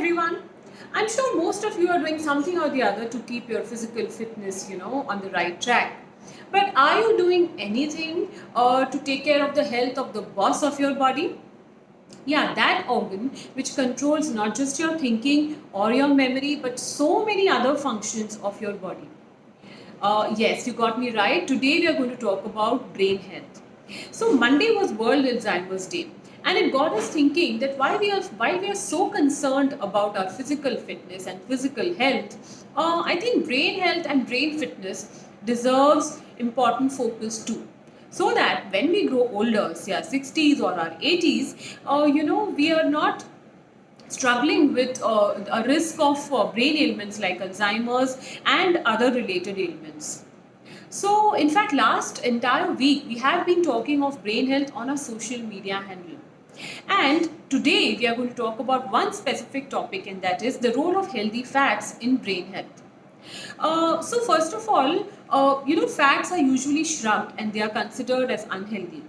everyone. I'm sure most of you are doing something or the other to keep your physical fitness, on the right track. But are you doing anything to take care of the health of the boss of your body? Yeah, that organ which controls not just your thinking or your memory, but so many other functions of your body. Yes, you got me right. Today we are going to talk about brain health. So Monday was World Alzheimer's Day, and it got us thinking that why we are so concerned about our physical fitness and physical health. I think brain health and brain fitness deserves important focus too. So that when we grow older, say our 60s or our 80s, we are not struggling with a risk of brain ailments like Alzheimer's and other related ailments. So, in fact, last entire week we have been talking of brain health on our social media handle. And today we are going to talk about one specific topic, and that is the role of healthy fats in brain health. So, first of all, fats are usually shrugged and they are considered as unhealthy.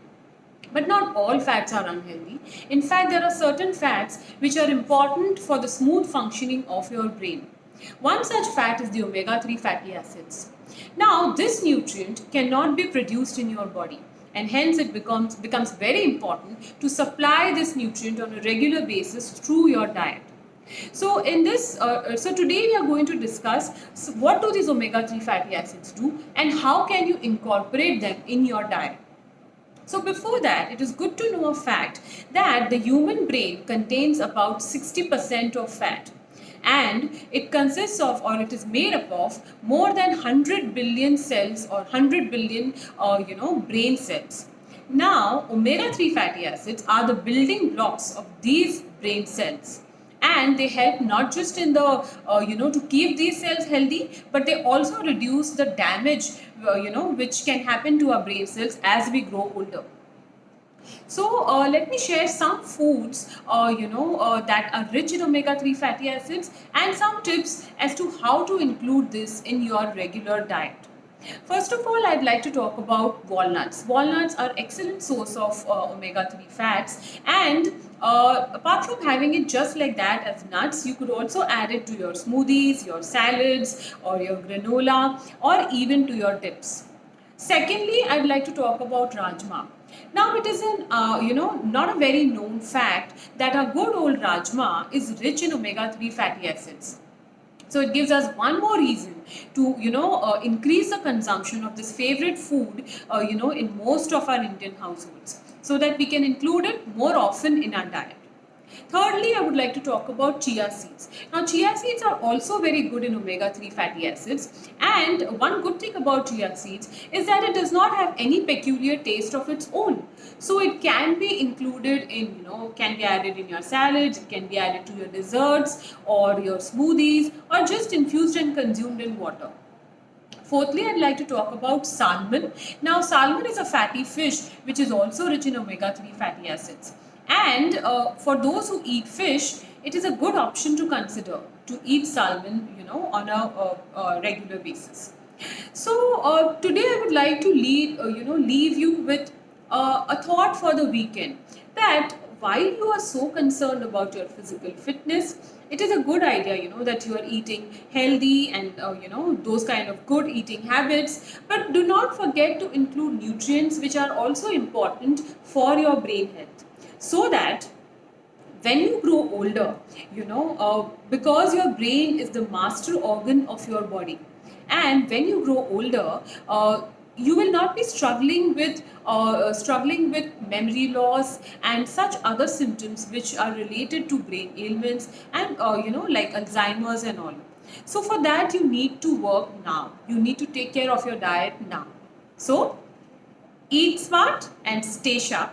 But not all fats are unhealthy. In fact, there are certain fats which are important for the smooth functioning of your brain. One such fat is the omega-3 fatty acids. Now, this nutrient cannot be produced in your body, and hence it becomes very important to supply this nutrient on a regular basis through your diet. So today we are going to discuss what do these omega-3 fatty acids do and how can you incorporate them in your diet. So before that, it is good to know a fact that the human brain contains about 60% of fat, and it consists of, or it is made up of, more than 100 billion cells or 100 billion brain cells. Now, omega-3 fatty acids are the building blocks of these brain cells, and they help not just in the to keep these cells healthy, but they also reduce the damage which can happen to our brain cells as we grow older. So let me share some foods that are rich in omega-3 fatty acids and some tips as to how to include this in your regular diet. First of all, I'd like to talk about walnuts. Walnuts are excellent source of omega-3 fats, and apart from having it just like that as nuts, you could also add it to your smoothies, your salads, or your granola, or even to your dips. Secondly, I'd like to talk about rajma. Now, it is not a very known fact that a good old rajma is rich in omega-3 fatty acids. So it gives us one more reason to increase the consumption of this favorite food in most of our Indian households, so that we can include it more often in our diet. Thirdly, I would like to talk about chia seeds. Now, chia seeds are also very good in omega-3 fatty acids, and one good thing about chia seeds is that it does not have any peculiar taste of its own. So it can be included in, can be added in your salads, it can be added to your desserts or your smoothies, or just infused and consumed in water. Fourthly, I'd like to talk about salmon. Now, salmon is a fatty fish which is also rich in omega-3 fatty acids. And for those who eat fish, it is a good option to consider to eat salmon, on a regular basis. So today I would like to leave you with a thought for the weekend, that while you are so concerned about your physical fitness, it is a good idea, that you are eating healthy and, those kind of good eating habits. But do not forget to include nutrients which are also important for your brain health, so that when you grow older, because your brain is the master organ of your body, and when you grow older, you will not be struggling with memory loss and such other symptoms which are related to brain ailments and like Alzheimer's and all. So for that, you need to work now. You need to take care of your diet now. So eat smart and stay sharp.